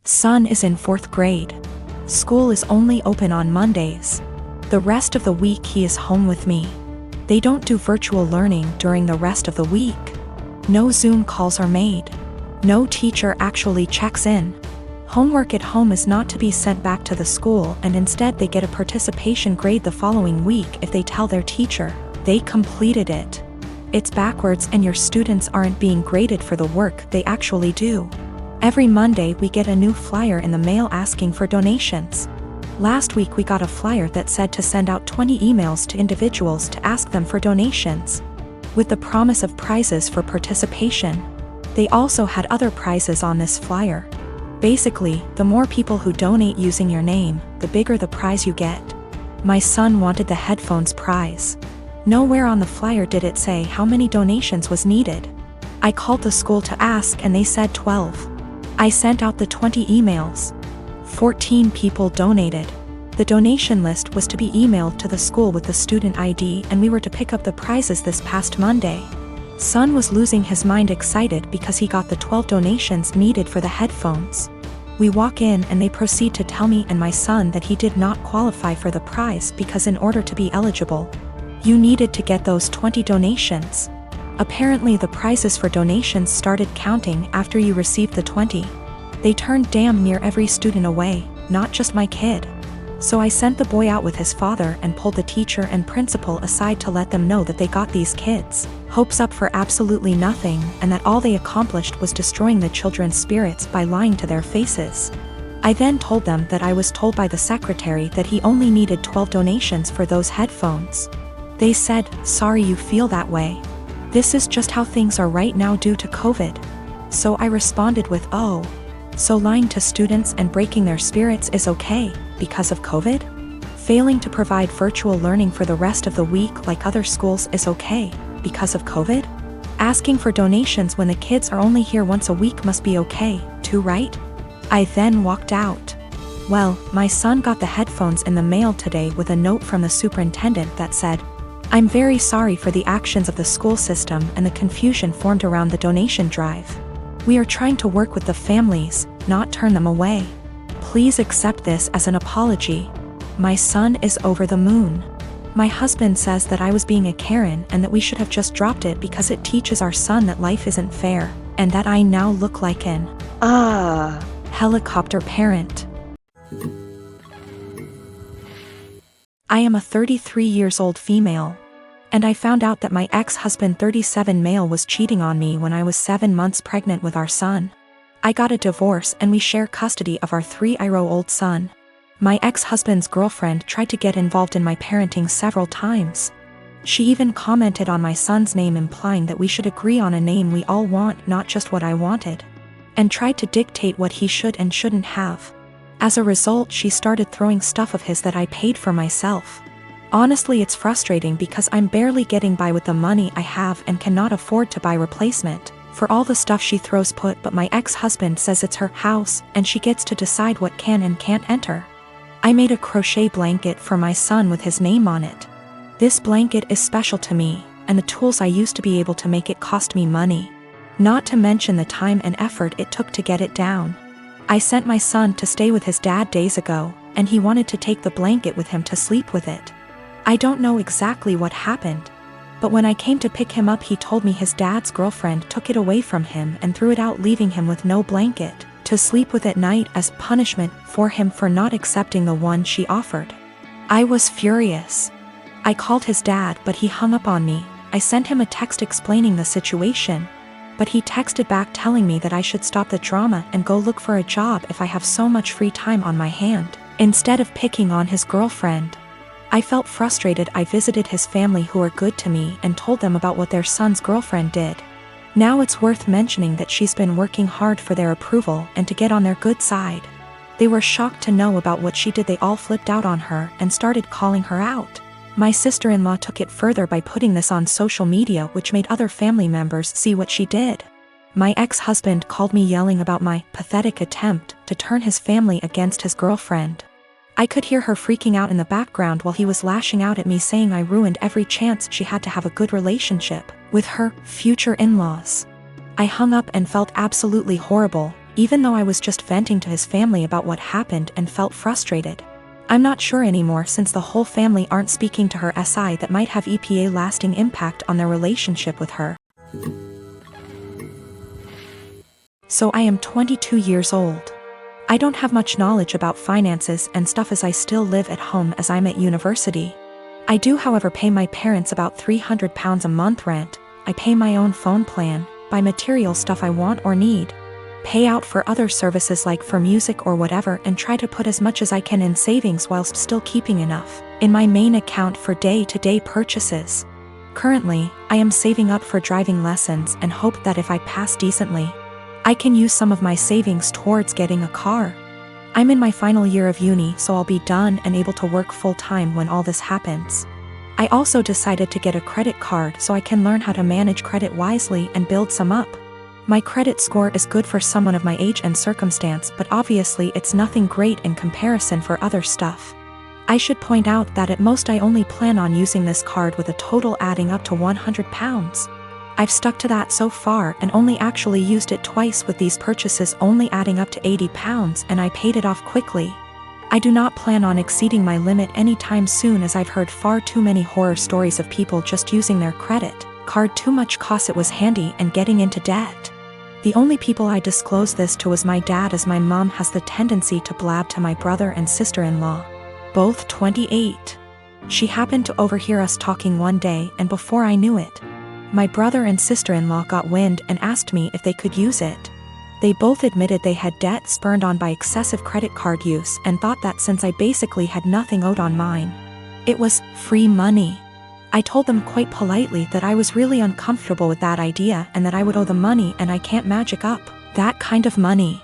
Son is in 4th grade. School is only open on Mondays. The rest of the week he is home with me. They don't do virtual learning during the rest of the week. No Zoom calls are made. No teacher actually checks in. Homework at home is not to be sent back to the school, and instead they get a participation grade the following week if they tell their teacher they completed it. It's backwards, and your students aren't being graded for the work they actually do. Every Monday we get a new flyer in the mail asking for donations. Last week we got a flyer that said to send out 20 emails to individuals to ask them for donations, with the promise of prizes for participation. They also had other prizes on this flyer. Basically, the more people who donate using your name, the bigger the prize you get. My son wanted the headphones prize. Nowhere on the flyer did it say how many donations was needed. I called the school to ask and they said 12. I sent out the 20 emails. 14 people donated. The donation list was to be emailed to the school with the student ID, and we were to pick up the prizes this past Monday. Son was losing his mind excited because he got the 12 donations needed for the headphones. We walk in and they proceed to tell me and my son that he did not qualify for the prize because in order to be eligible, you needed to get those 20 donations. Apparently the prizes for donations started counting after you received the 20. They turned damn near every student away, not just my kid. So I sent the boy out with his father and pulled the teacher and principal aside to let them know that they got these kids' hopes up for absolutely nothing, and that all they accomplished was destroying the children's spirits by lying to their faces. I then told them that I was told by the secretary that he only needed 12 donations for those headphones. They said, "Sorry you feel that way. This is just how things are right now due to COVID." So I responded with, "Oh, so lying to students and breaking their spirits is okay because of COVID? Failing to provide virtual learning for the rest of the week like other schools is okay because of COVID? Asking for donations when the kids are only here once a week must be okay, too, right?" I then walked out. Well, my son got the headphones in the mail today with a note from the superintendent that said, "I'm very sorry for the actions of the school system and the confusion formed around the donation drive. We are trying to work with the families, not turn them away. Please accept this as an apology. My son is over the moon. My husband says that I was being a Karen and that we should have just dropped it because it teaches our son that life isn't fair, and that I now look like an helicopter parent." I am a 33 years old female, and I found out that my ex-husband 37 male was cheating on me when I was 7 months pregnant with our son. I got a divorce and we share custody of our 3-year-old son. My ex-husband's girlfriend tried to get involved in my parenting several times. She even commented on my son's name, implying that we should agree on a name we all want, not just what I wanted, and tried to dictate what he should and shouldn't have. As a result, she started throwing stuff of his that I paid for myself. Honestly, it's frustrating because I'm barely getting by with the money I have and cannot afford to buy replacement for all the stuff she throws put, but my ex-husband says it's her house and she gets to decide what can and can't enter. I made a crochet blanket for my son with his name on it. This blanket is special to me, and the tools I used to be able to make it cost me money, not to mention the time and effort it took to get it down. I sent my son to stay with his dad days ago, and he wanted to take the blanket with him to sleep with it. I don't know exactly what happened, but when I came to pick him up he told me his dad's girlfriend took it away from him and threw it out, leaving him with no blanket to sleep with at night as punishment for him for not accepting the one she offered. I was furious. I called his dad, but he hung up on me. I sent him a text explaining the situation, but he texted back telling me that I should stop the drama and go look for a job if I have so much free time on my hand, instead of picking on his girlfriend. I felt frustrated. I visited his family, who are good to me, and told them about what their son's girlfriend did. Now it's worth mentioning that she's been working hard for their approval and to get on their good side. They were shocked to know about what she did. They all flipped out on her and started calling her out. My sister-in-law took it further by putting this on social media, which made other family members see what she did. My ex-husband called me, yelling about my pathetic attempt to turn his family against his girlfriend. I could hear her freaking out in the background while he was lashing out at me, saying I ruined every chance she had to have a good relationship with her future in-laws. I hung up and felt absolutely horrible, even though I was just venting to his family about what happened and felt frustrated. I'm not sure anymore since the whole family aren't speaking to her SI that might have EPA lasting impact on their relationship with her. So I am 22 years old. I don't have much knowledge about finances and stuff as I still live at home as I'm at university. I do however pay my parents about £300 a month rent, I pay my own phone plan, buy material stuff I want or need, pay out for other services like for music or whatever, and try to put as much as I can in savings whilst still keeping enough in my main account for day-to-day purchases. Currently, I am saving up for driving lessons and hope that if I pass decently, I can use some of my savings towards getting a car. I'm in my final year of uni, so I'll be done and able to work full-time when all this happens. I also decided to get a credit card so I can learn how to manage credit wisely and build some up. My credit score is good for someone of my age and circumstance, but obviously it's nothing great in comparison for other stuff. I should point out that at most I only plan on using this card with a total adding up to £100. I've stuck to that so far and only actually used it twice, with these purchases only adding up to £80, and I paid it off quickly. I do not plan on exceeding my limit anytime soon, as I've heard far too many horror stories of people just using their credit card too much cause it was handy and getting into debt. The only people I disclosed this to was my dad, as my mom has the tendency to blab to my brother and sister-in-law, both 28. She happened to overhear us talking one day, and before I knew it, my brother and sister-in-law got wind and asked me if they could use it. They both admitted they had debt spurred on by excessive credit card use and thought that since I basically had nothing owed on mine, it was free money. I told them quite politely that I was really uncomfortable with that idea and that I would owe the money, and I can't magic up that kind of money.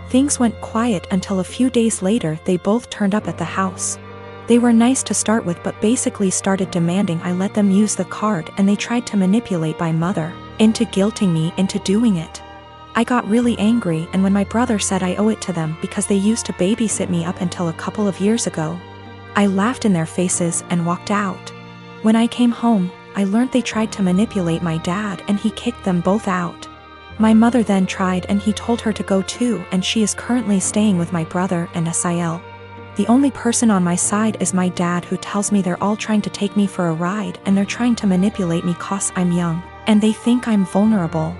Things went quiet until a few days later they both turned up at the house. They were nice to start with, but basically started demanding I let them use the card, and they tried to manipulate my mother into guilting me into doing it. I got really angry, and when my brother said I owe it to them because they used to babysit me up until a couple of years ago, I laughed in their faces and walked out. When I came home, I learned they tried to manipulate my dad and he kicked them both out. My mother then tried and he told her to go too, and she is currently staying with my brother and SIL. The only person on my side is my dad, who tells me they're all trying to take me for a ride and they're trying to manipulate me cause I'm young and they think I'm vulnerable.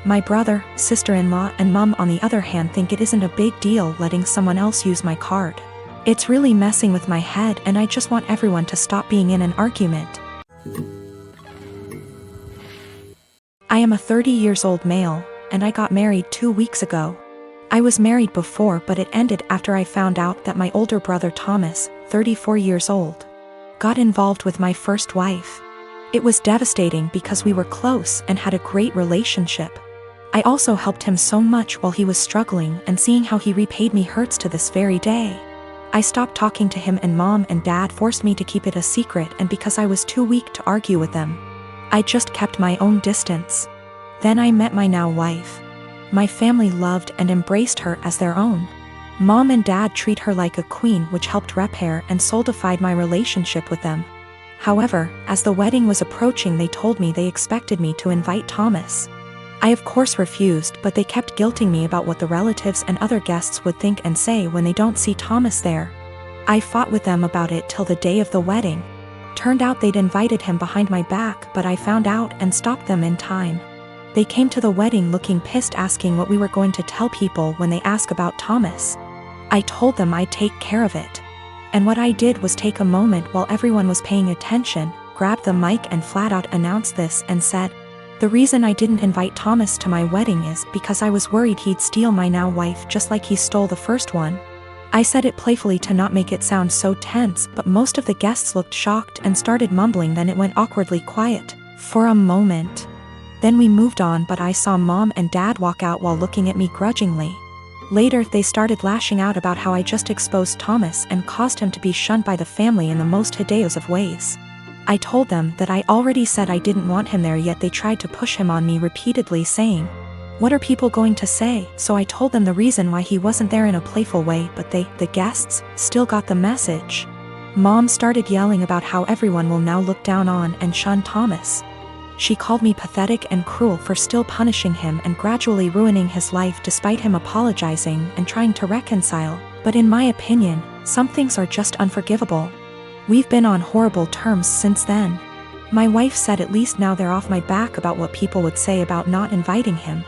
My brother, sister-in-law and mom on the other hand think it isn't a big deal letting someone else use my card. It's really messing with my head, and I just want everyone to stop being in an argument. I am a 30 years old male, and I got married 2 weeks ago. I was married before, but it ended after I found out that my older brother Thomas, 34 years old, got involved with my first wife. It was devastating because we were close and had a great relationship. I also helped him so much while he was struggling, and seeing how he repaid me hurts to this very day. I stopped talking to him, and mom and dad forced me to keep it a secret, and because I was too weak to argue with them, I just kept my own distance. Then I met my now wife. My family loved and embraced her as their own. Mom and dad treat her like a queen, which helped repair and solidified my relationship with them. However, as the wedding was approaching, they told me they expected me to invite Thomas. I of course refused, but they kept guilting me about what the relatives and other guests would think and say when they don't see Thomas there. I fought with them about it till the day of the wedding. Turned out they'd invited him behind my back, but I found out and stopped them in time. They came to the wedding looking pissed, asking what we were going to tell people when they ask about Thomas. I told them I'd take care of it. And what I did was take a moment while everyone was paying attention, grabbed the mic and flat out announced this and said, "The reason I didn't invite Thomas to my wedding is because I was worried he'd steal my now wife just like he stole the first one." I said it playfully to not make it sound so tense, but most of the guests looked shocked and started mumbling. Then it went awkwardly quiet for a moment. Then we moved on, but I saw mom and dad walk out while looking at me grudgingly. Later they started lashing out about how I just exposed Thomas and caused him to be shunned by the family in the most hideous of ways. I told them that I already said I didn't want him there, yet they tried to push him on me repeatedly, saying, "What are people going to say?" So I told them the reason why he wasn't there in a playful way, but they, the guests, still got the message. Mom started yelling about how everyone will now look down on and shun Thomas. She called me pathetic and cruel for still punishing him and gradually ruining his life despite him apologizing and trying to reconcile, but in my opinion, some things are just unforgivable. We've been on horrible terms since then. My wife said at least now they're off my back about what people would say about not inviting him.